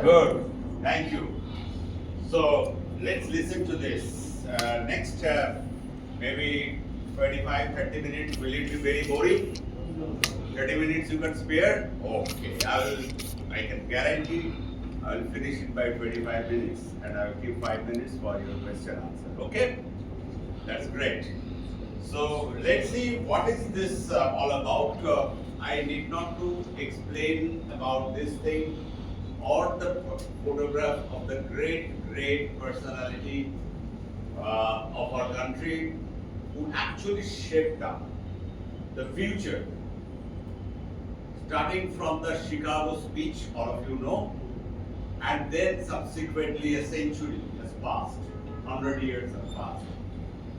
Good. Thank you. So let's listen to this. Next, maybe 25, 30 minutes. Will it be very boring? 30 minutes you can spare? Okay. I can guarantee I will finish it by 25 minutes and I will give 5 minutes for your question answer. Okay? That's great. So let's see what is this all about. I need not to explain about this thing or the photograph of the great personality of our country who actually shaped up the future. Starting from the Chicago speech, all of you know, and then subsequently a century has passed, 100 years have passed,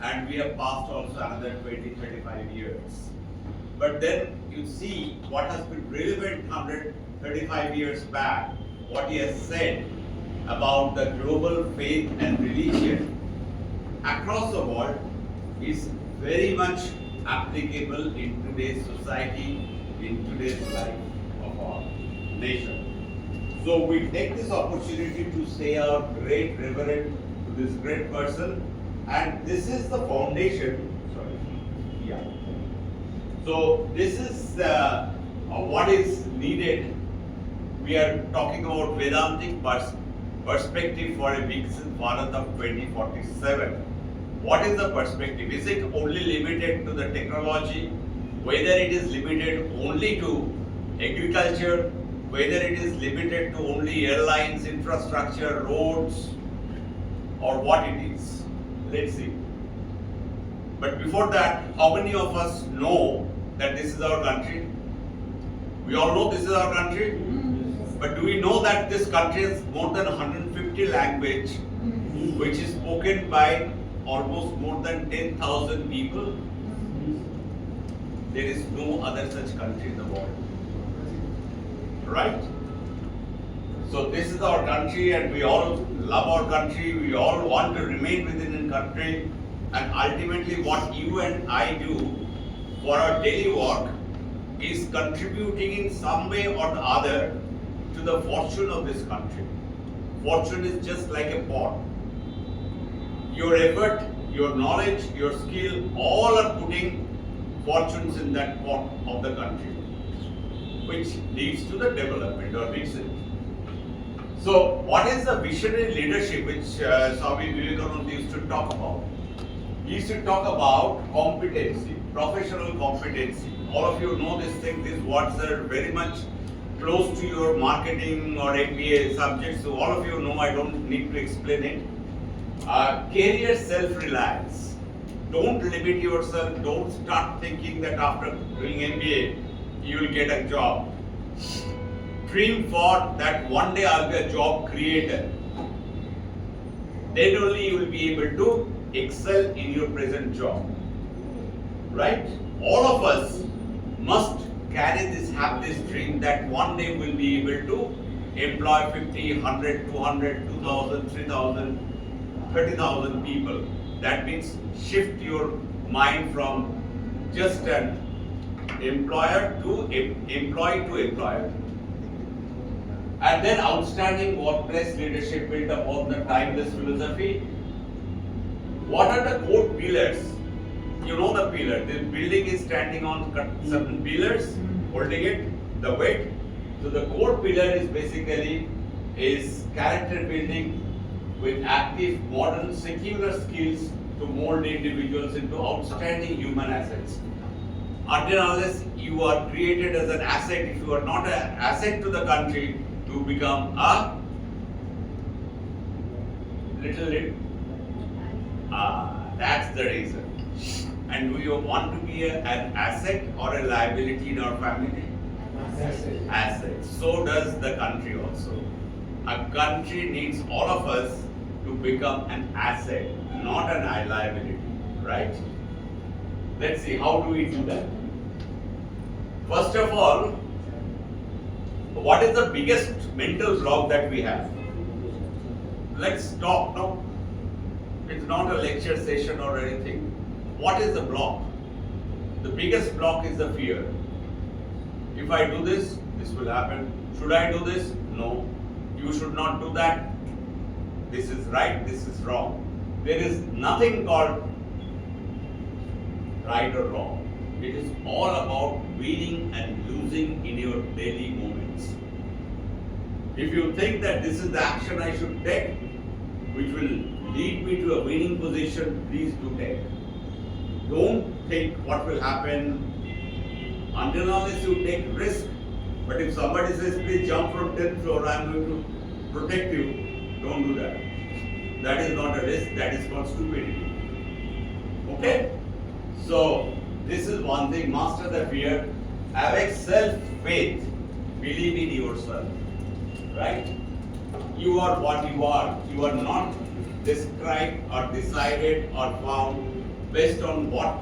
and we have passed also another 20, 35 years. But then you see what has been relevant 135 years back, what he has said about the global faith and religion across the world is very much applicable in today's society, in today's life of our nation. So we take this opportunity to say our great reverend to this great person, and this is the foundation. Sorry, yeah. So this is what is needed. We are talking about Vedantic perspective for a Viksit Bharat of 2047. What is the perspective? Is it only limited to the technology? Whether it is limited only to agriculture? Whether it is limited to only airlines, infrastructure, roads, or what it is? Let's see. But before that, how many of us know that this is our country? We all know this is our country. But do we know that this country has more than 150 languages, which is spoken by almost more than 10,000 people? There is no other such country in the world. Right? So this is our country and we all love our country, we all want to remain within the country, and ultimately what you and I do for our daily work is contributing in some way or the other to the fortune of this country. Fortune is just like a pot. Your effort, your knowledge, your skill, all are putting fortunes in that pot of the country, which leads to the development or Viksit. So what is the visionary leadership which Swami Vivekananda used to talk about? He used to talk about competency, professional competency. All of you know this thing, these words are very much close to your marketing or MBA subjects, so all of you know, I don't need to explain it. Career self-reliance. Don't limit yourself, don't start thinking that after doing MBA, you will get a job. Dream for that one day I'll be a job creator. Then only you will be able to excel in your present job. Right? All of us must have this dream that one day we'll be able to employ 50, 100, 200, 2,000, 3,000, 30,000 people. That means shift your mind from just an employer to employee to employer. And then outstanding workplace leadership built upon the timeless philosophy. What are the core pillars? You know the pillar. The building is standing on certain pillars, holding it, the weight. So the core pillar is basically character building with active, modern, secular skills to mold individuals into outstanding human assets. Until unless you are created as an asset, if you are not an asset to the country, you become a little. That's the reason. And do you want to be an asset or a liability in our family? Asset. So does the country also. A country needs all of us to become an asset, not an liability, right? Let's see, how do we do that? First of all, what is the biggest mental block that we have? Let's talk, no? It's not a lecture session or anything. What is the block? The biggest block is the fear. If I do this, this will happen. Should I do this? No. You should not do that. This is right, this is wrong. There is nothing called right or wrong. It is all about winning and losing in your daily moments. If you think that this is the action I should take, which will lead me to a winning position, please do take. Don't think what will happen until unless you take risk. But if somebody says, please jump from 10th floor, I am going to protect you, don't do that. That is not a risk, that is called stupidity. Okay? So, this is one thing, master the fear, have a self-faith, believe in yourself. Right? You are what you are. You are not described or decided or found based on what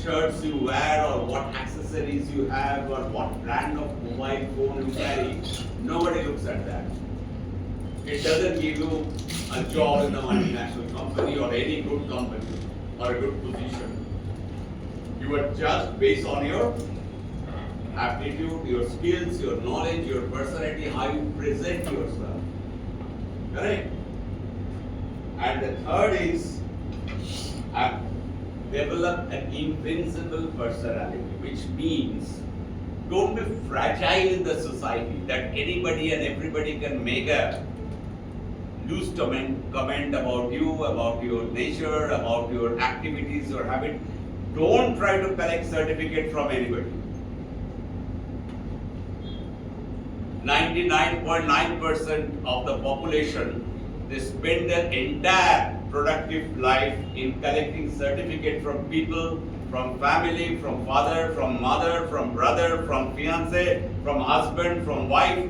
shirts you wear or what accessories you have or what brand of mobile phone you carry. Nobody looks at that. It doesn't give you a job in a multinational company or any good company or a good position. You are judged based on your aptitude, your skills, your knowledge, your personality, how you present yourself. Correct? And the third is develop an invincible personality, which means don't be fragile in the society that anybody and everybody can make a loose comment about you, about your nature, about your activities or habit. Don't try to collect certificate from anybody. 99.9% of the population, they spend their entire productive life in collecting certificate from people, from family, from father, from mother, from brother, from fiance, from husband, from wife.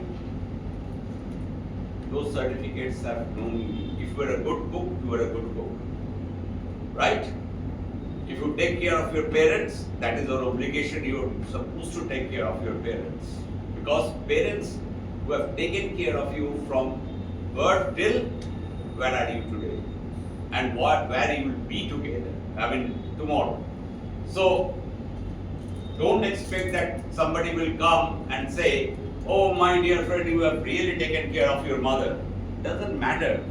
Those certificates have no meaning. If you are a good cook, you are a good cook. Right? If you take care of your parents, that is your obligation. You are supposed to take care of your parents. Because parents who have taken care of you from birth till where are you today? And where you will be together, tomorrow. So, don't expect that somebody will come and say, oh my dear friend, you have really taken care of your mother. Doesn't matter.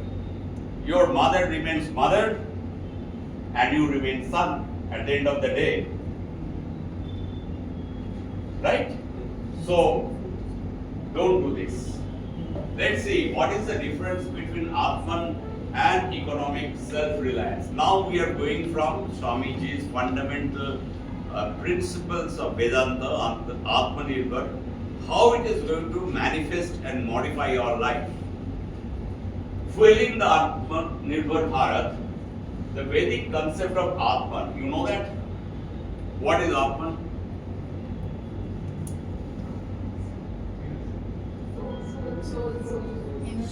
Your mother remains mother and you remain son at the end of the day. Right? So, don't do this. Let's see what is the difference between Atman and economic self-reliance. Now we are going from Swamiji's fundamental principles of Vedanta, Atmanirbhar, how it is going to manifest and modify your life. Fueling the Atmanirbhar Bharat, the Vedic concept of Atman, you know that? What is Atman?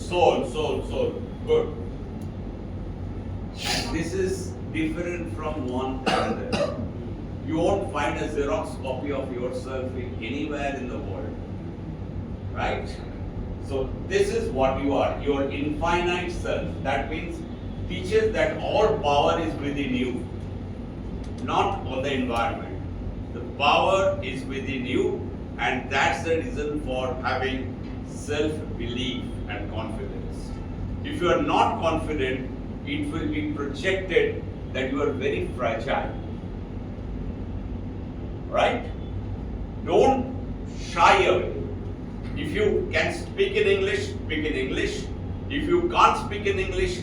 Soul. Good. And this is different from one another. You won't find a Xerox copy of yourself anywhere in the world. Right? So this is what you are. Your infinite self. That means teaches that all power is within you, not on the environment. The power is within you, and that's the reason for having self-belief and confidence. If you are not confident, it will be projected that you are very fragile. Right? Don't shy away. If you can speak in English, speak in English. If you can't speak in English,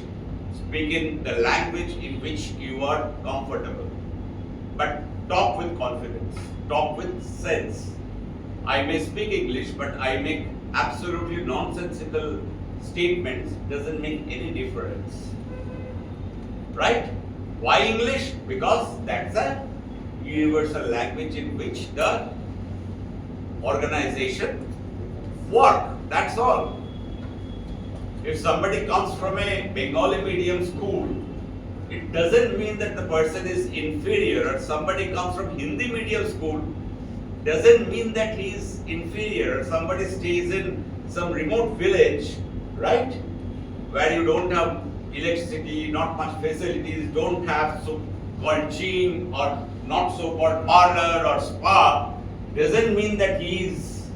speak in the language in which you are comfortable. But talk with confidence, talk with sense. I may speak English, but I make absolutely nonsensical statements, doesn't make any difference. Right? Why English? Because that's a universal language in which the organization work. That's all. If somebody comes from a Bengali medium school, it doesn't mean that the person is inferior. Or somebody comes from Hindi medium school, doesn't mean that he is inferior. Or somebody stays in some remote village, right, where you don't have electricity, not much facilities, don't have so-called gym or not so-called parlor or spa, doesn't mean that he is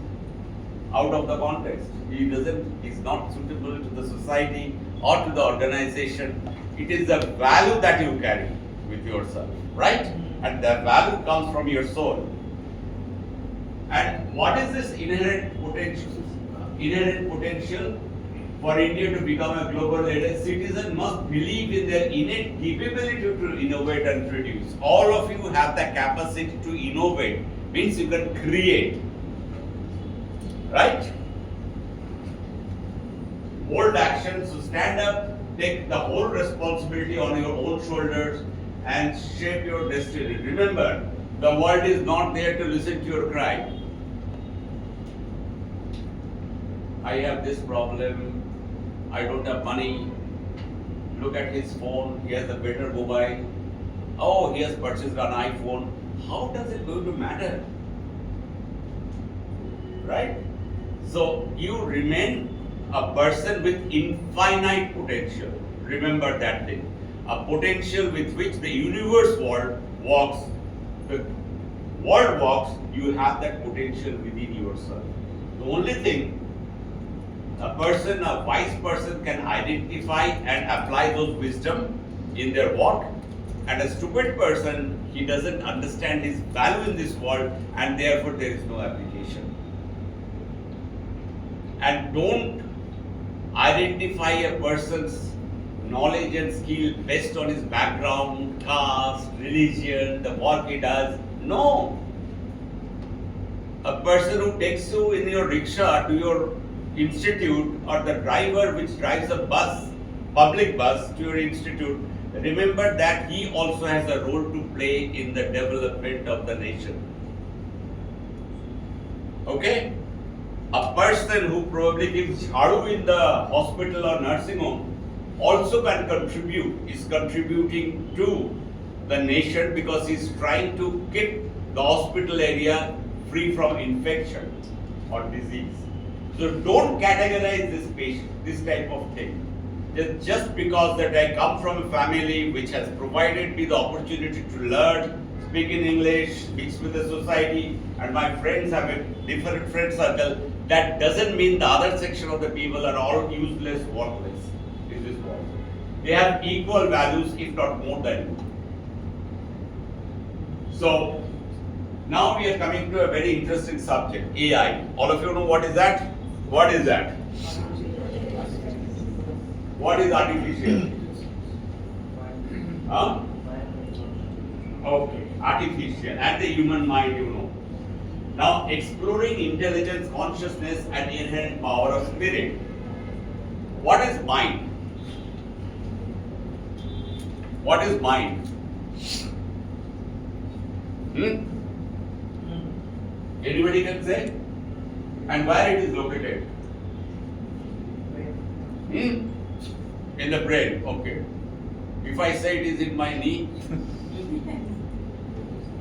out of the context. he's not suitable to the society or to the organization. It is the value that you carry with yourself, right? And the value comes from your soul. And what is this inherent potential? Inherent potential for India to become a global leader, citizens must believe in their innate capability to innovate and produce. All of you have the capacity to innovate, means you can create, right? Bold actions, so stand up, take the whole responsibility on your own shoulders and shape your destiny. Remember, the world is not there to listen to your cry. I have this problem, I don't have money. Look at his phone, he has a better mobile. Oh, he has purchased an iPhone. How does it going to matter? Right? So you remain a person with infinite potential. Remember that thing. A potential with which the universe walks, the world walks, you have that potential within yourself. The only thing a wise person can identify and apply those wisdom in their work, and a stupid person, he doesn't understand his value in this world and therefore there is no application. And don't identify a person's knowledge and skill based on his background, caste, religion, the work he does. No. A person who takes you in your rickshaw to your institute, or the driver which drives a bus, public bus to your institute, remember that he also has a role to play in the development of the nation. Okay? A person who probably gives jhadu in the hospital or nursing home also can contribute, is contributing to the nation because he is trying to keep the hospital area free from infection or disease. So don't categorize this type of thing. Just because that I come from a family which has provided me the opportunity to learn, speak in English, mix with the society, and my friends have a different friend circle, that doesn't mean the other section of the people are all useless, worthless in this world. They have equal values, if not more than you. So now we are coming to a very interesting subject, AI. All of you know what is that? What is that? What is artificial? Huh? Okay, artificial and the human mind, you know. Now, exploring intelligence, consciousness, and inherent power of spirit. What is mind? What is mind? Anybody can say? And where it is located? In the brain, okay. If I say it is in my knee,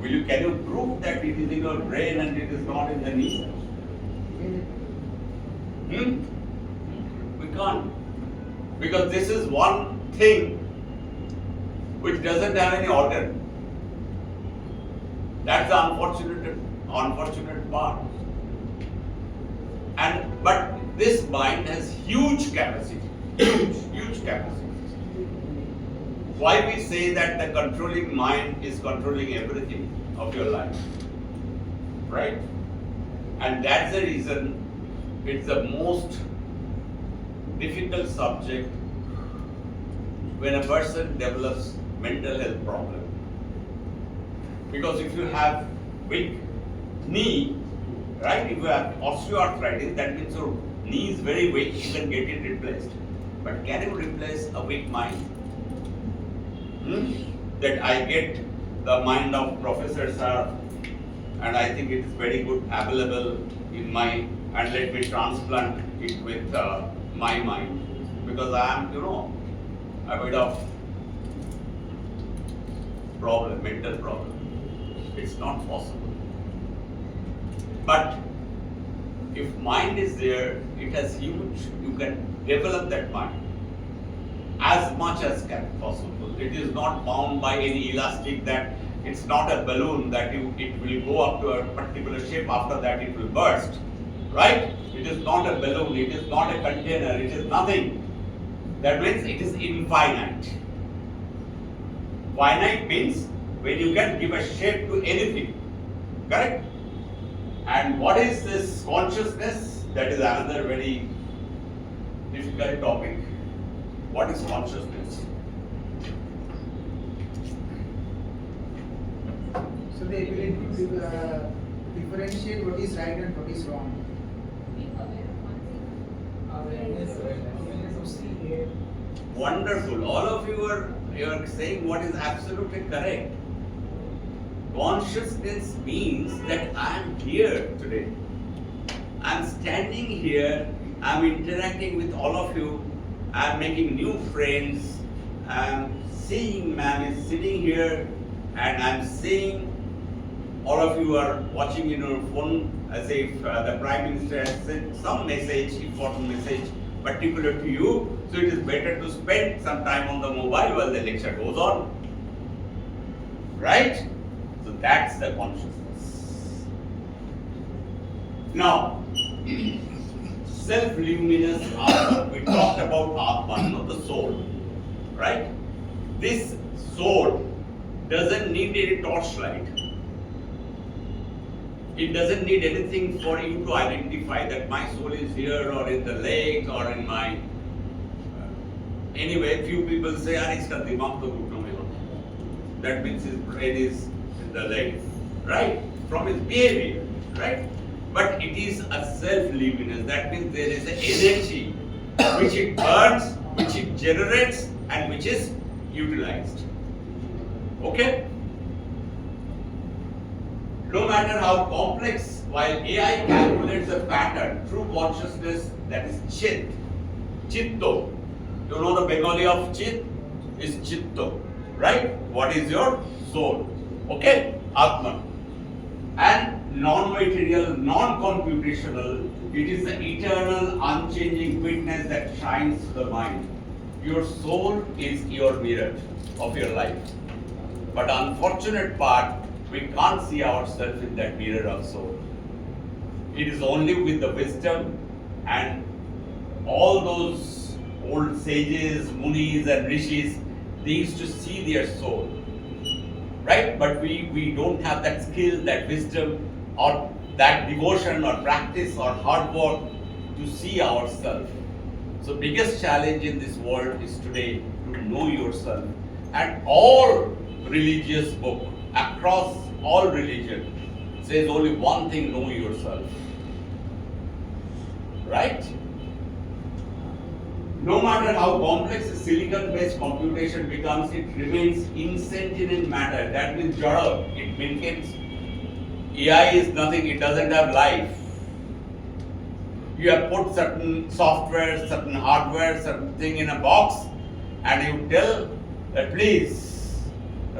can you prove that it is in your brain and it is not in the knee? We can't. Because this is one thing which doesn't have any order. That's the unfortunate part. But this mind has huge capacity. Huge capacity. Why we say that the controlling mind is controlling everything of your life, right? And that's the reason it's the most difficult subject when a person develops mental health problem. Because if you have weak knee, right? If you have osteoarthritis, that means your knee is very weak, you can get it replaced. But can you replace a weak mind? That I get the mind of Professor Sir, and I think it is very good available in my, and let me transplant it with my mind, because I am, a bit of problem, mental problem. It's not possible. But if mind is there, it has huge, you can develop that mind as much as possible. It is not bound by any elastic, that it's not a balloon that it will go up to a particular shape, after that it will burst. right? It is not a balloon, it is not a container, it is nothing. That means it is infinite. Finite means when you can give a shape to anything, correct? And what is this consciousness? That is another very difficult topic. What is consciousness? So the ability to differentiate what is right and what is wrong. Wonderful. All of you are saying what is absolutely correct. Consciousness means that I am here today. I am standing here. I am interacting with all of you. I am making new friends. I am seeing ma'am is sitting here, and I am seeing all of you are watching in your phone as if the Prime Minister has sent some message, important message, particular to you. So it is better to spend some time on the mobile while the lecture goes on. Right? So that's the consciousness. Now, self-luminous Atman. We talked about Atman, not the soul. Right? This soul doesn't need any torchlight. It doesn't need anything for you to identify that my soul is here or in the lake or in my. Anyway, few people say, "Iska dimag to ghutno mein hota." That means his brain is in the lake, right? From his behavior, right? But it is a self-luminous. That means there is an energy which it burns, which it generates, and which is utilized. Okay? No matter how complex, while AI calculates a pattern, true consciousness, that is Chit, Chitto. You know the Bengali of Chit is Chitto, right? What is your soul? Okay? Atman. And non-material, non-computational, it is the eternal, unchanging witness that shines to the mind. Your soul is your mirror of your life. But unfortunate part, we can't see ourselves in that mirror of soul. It is only with the wisdom and all those old sages, munis and rishis, they used to see their soul. Right? But we don't have that skill, that wisdom, or that devotion or practice or hard work to see ourselves. So biggest challenge in this world is today to know yourself. And all religious book across all religion says only one thing: know yourself. Right? No matter how complex a silicon-based computation becomes, it remains insentient matter. That means jada. It maintains. AI is nothing. It doesn't have life. You have put certain software, certain hardware, certain thing in a box, and you tell that please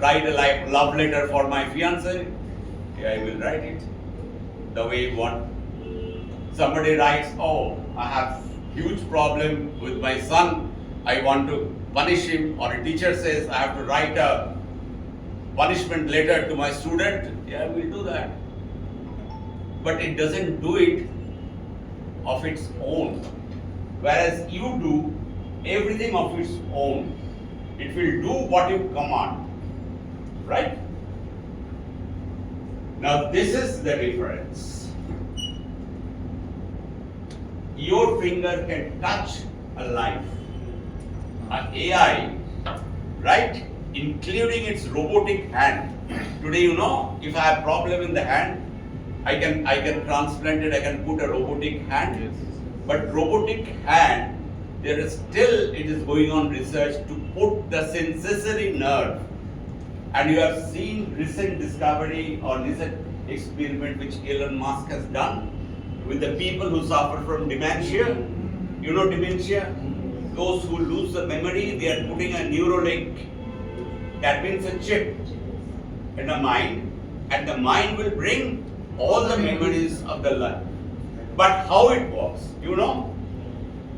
write a love letter for my fiancé. I will write it the way you want. Somebody writes, "Oh, I have huge problem with my son. I want to punish him." Or a teacher says, "I have to write a punishment letter to my student." Yeah, we'll do that. But it doesn't do it of its own. Whereas you do everything of its own. It will do what you command. Right? Now this is the difference. Your finger can touch a life. An AI, right? Including its robotic hand. Today, you know, if I have problem in the hand, I can transplant it, I can put a robotic hand. Yes. But robotic hand, there is still, it is going on research to put the sensory nerve. And you have seen recent discovery or recent experiment which Elon Musk has done with the people who suffer from dementia. You know dementia? Those who lose the memory, they are putting a Neuralink. That means a chip in the mind, and the mind will bring all the memories of the life. But how it works, you know?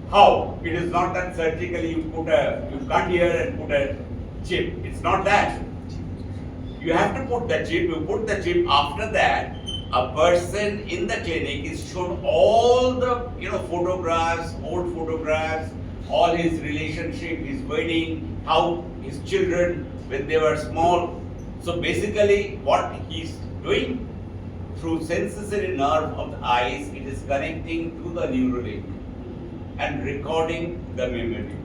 How? It is not that surgically you cut here and put a chip. It's not that. You have to put the chip, you put the chip, after that, a person in the clinic is shown all the photographs, old photographs, all his relationship, his wedding, how his children when they were small. So basically what he's doing through sensory nerve of the eyes, it is connecting to the Neuralink and recording the memory.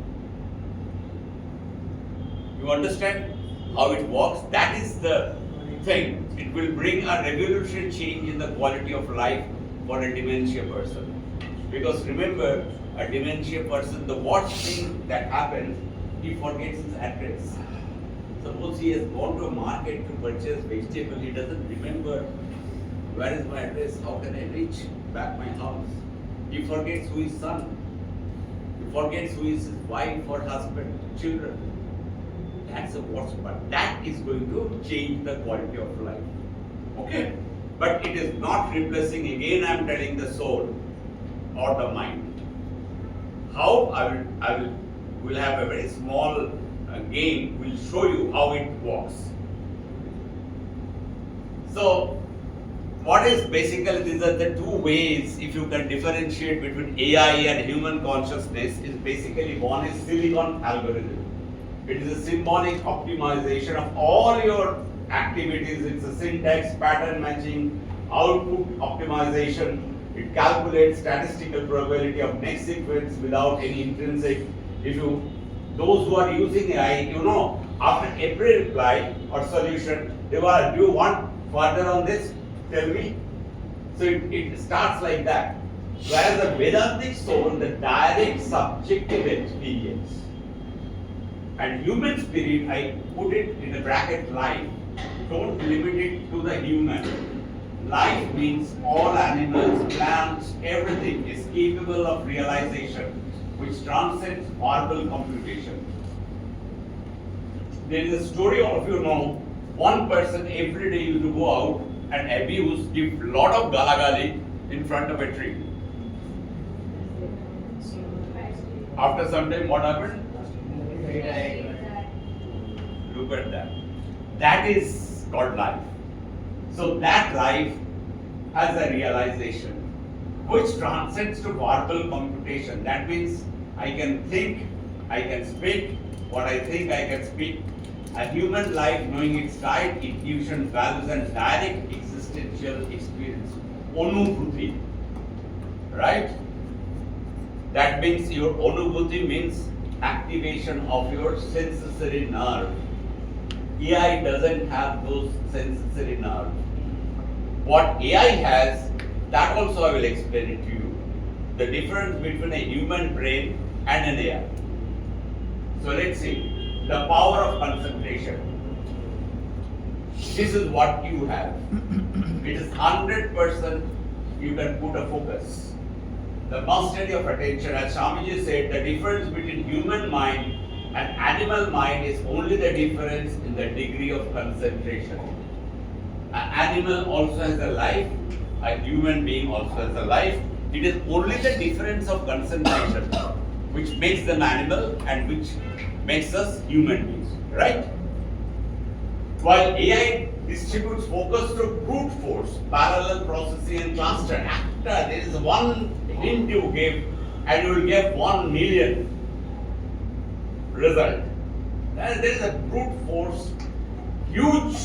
You understand how it works? That is the thing. It will bring a revolutionary change in the quality of life for a dementia person. Because remember, a dementia person, the worst thing that happens, he forgets his address. Suppose he has gone to a market to purchase vegetable, he doesn't remember where is my address, how can I reach back my house. He forgets who is son. He forgets who is his wife or husband, children. That's the worst part. That is going to change the quality of life. Okay? But it is not replacing, again I am telling, the soul or the mind. How? I will have a very small game, will show you how it works. So, what is basically, these are the two ways, if you can differentiate between AI and human consciousness, is basically one is silicon algorithm. It is a symbolic optimization of all your activities. It's a syntax, pattern matching, output optimization. It calculates statistical probability of next sequence without any intrinsic. Those who are using AI, after every reply or solution, do you want further on this? Tell me. So it starts like that. Whereas the Vedantic soul, the direct subjective experience. And human spirit, I put it in the bracket life. Don't limit it to the human. Life means all animals, plants, everything is capable of realization, which transcends verbal computation. There is a story, all of you know, one person every day used to go out and abuse, give lot of galagali in front of a tree. After some time, what happened? Look at that. That is called life. So that life has a realization which transcends to verbal computation. That means I can think, I can speak, what I think I can speak. A human life knowing its right, intuition, values and direct existential experience. Anubhuti. Right? That means your anubhuti means activation of your sensory nerve. AI doesn't have those sensory nerves. What AI has, that also I will explain it to you. The difference between a human brain and an AI. So let's see. The power of concentration. This is what you have. It is 100% you can put a focus. The mastery of attention, as Swamiji said, the difference between human mind and animal mind is only the difference in the degree of concentration. An animal also has a life, a human being also has a life. It is only the difference of concentration which makes them animal and which makes us human beings, right? While AI distributes focus through brute force, parallel processing and cluster, after there is one hint you give and you will get 1 million result. There is a brute force, huge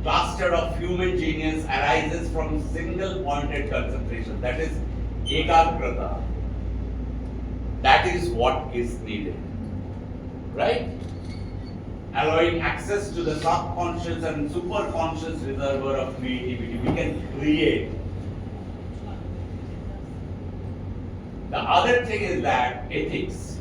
cluster of human genius arises from single pointed concentration. That is ekagrata. That is what is needed. Right? Allowing access to the subconscious and superconscious reservoir of creativity. We can create. The other thing is that ethics.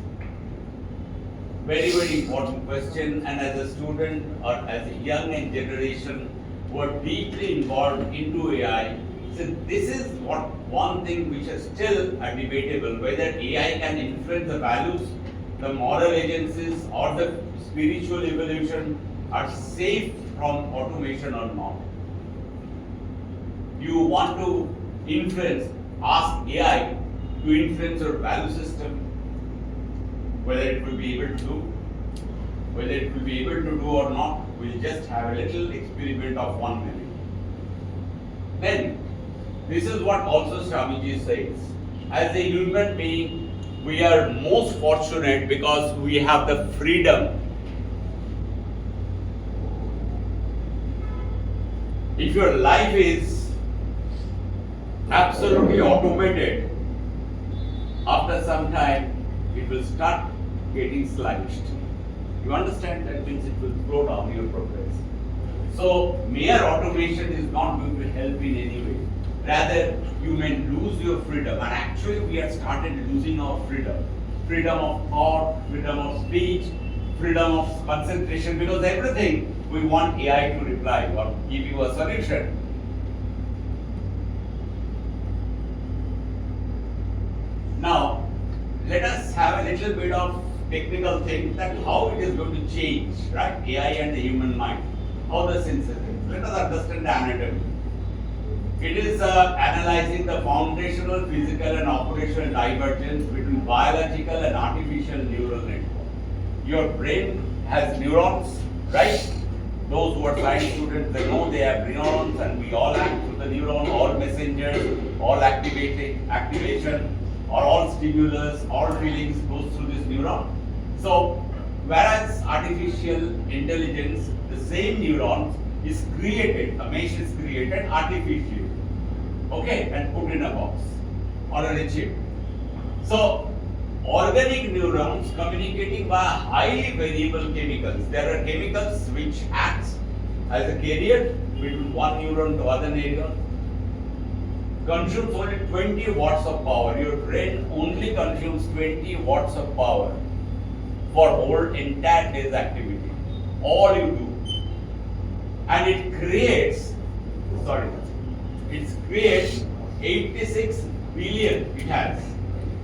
Very, very important question, and as a student or as a young generation who are deeply involved into AI, so this is one thing which is still debatable, whether AI can influence the values, the moral agencies or the spiritual evolution are safe from automation or not. You want to influence, ask AI to influence your value system, whether it will be able to do, whether it will be able to do or not, we'll just have a little experiment of 1 minute. Then, this is what also Swamiji says. As a human being, we are most fortunate because we have the freedom. If your life is absolutely automated, after some time it will start getting sluggish. You understand? That means it will slow down your progress. So mere automation is not going to help in any way. Rather, you may lose your freedom, and actually we have started losing our freedom. Freedom of thought, freedom of speech, freedom of concentration, because everything we want AI to reply or give you a solution. Now, let us have a little bit of technical thing that how it is going to change, right? AI and the human mind. How the synthesis. Let us understand the anatomy. It is analyzing the foundational, physical and operational divergence between biological and artificial neural network. Your brain has neurons, right? Those who are science students, they know they have neurons and we all act through the neuron, all messengers, all activation, or all stimulus, all feelings goes through this neuron. So, whereas artificial intelligence, the same neurons is created, a mesh is created artificially, okay, and put in a box or in a chip. So, organic neurons communicating by highly variable chemicals. There are chemicals which acts as a carrier between one neuron to other neuron. Consumes only 20 watts of power. Your brain only consumes 20 watts of power for whole entire day's activity. All you do. And it creates 86 billion, it has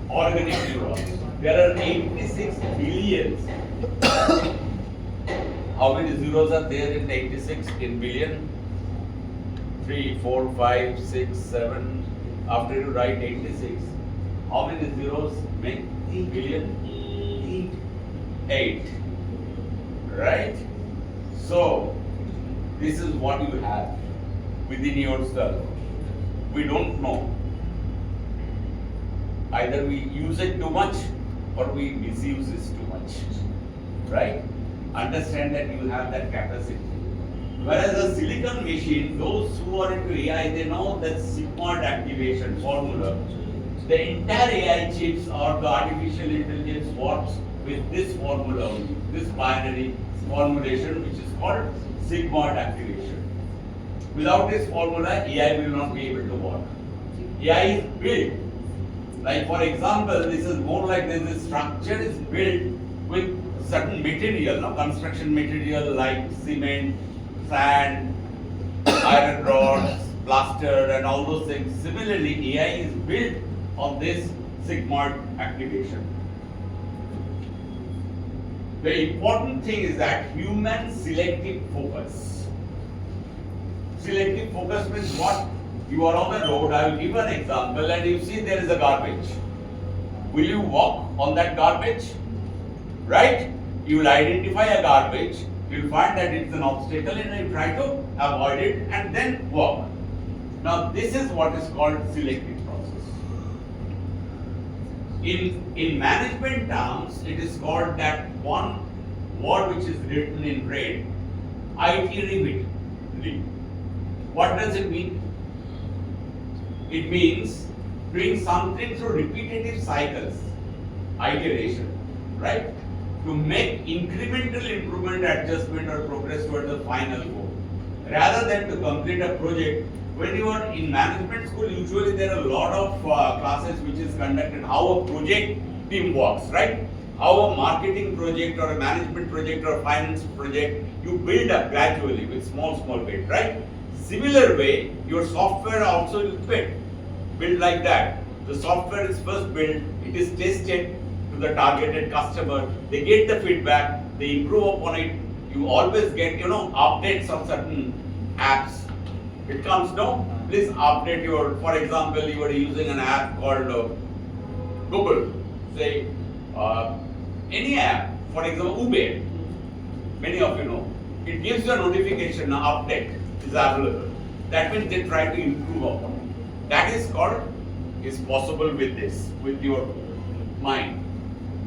organic neurons. There are 86 billions. How many zeros are there in 86 in billion? 3, 4, 5, 6, 7. After you write 86, how many zeros make billion? 8. Right? So, this is what you have within yourself. We don't know. Either we use it too much or we misuse it too much. Right? Understand that you have that capacity. Whereas a silicon machine, those who are into AI, they know that sigmoid activation formula. The entire AI chips or the artificial intelligence works with this formula only, this binary formulation which is called sigmoid activation. Without this formula, AI will not be able to work. AI is built, like for example, this is more like this structure is built with certain material, construction material like cement, sand, iron rods, plaster and all those things. Similarly, AI is built on this sigmoid activation. The important thing is that human selective focus. Selective focus means what? You are on the road, I will give an example, and you see there is a garbage. Will you walk on that garbage? Right? You will identify a garbage, you will find that it's an obstacle and you try to avoid it and then walk. Now this is what is called selective process. In management terms, it is called that one word which is written in red, iteratively. What does it mean? It means doing something through repetitive cycles, iteration, right? To make incremental improvement, adjustment or progress toward the final goal. Rather than to complete a project, when you are in management school, usually there are a lot of classes which is conducted, how a project team works, right? How a marketing project or a management project or a finance project, you build up gradually with small bit, right? Similar way, your software also is built like that. The software is first built, it is tested to the targeted customer, they get the feedback, they improve upon it. You always get, updates of certain apps. It comes, no? Please update your, for example, you are using an app called Google, say, any app, for example, Uber, many of you know, it gives you a notification, an update is available. That means they try to improve upon it. That is called, is possible with this, with your mind.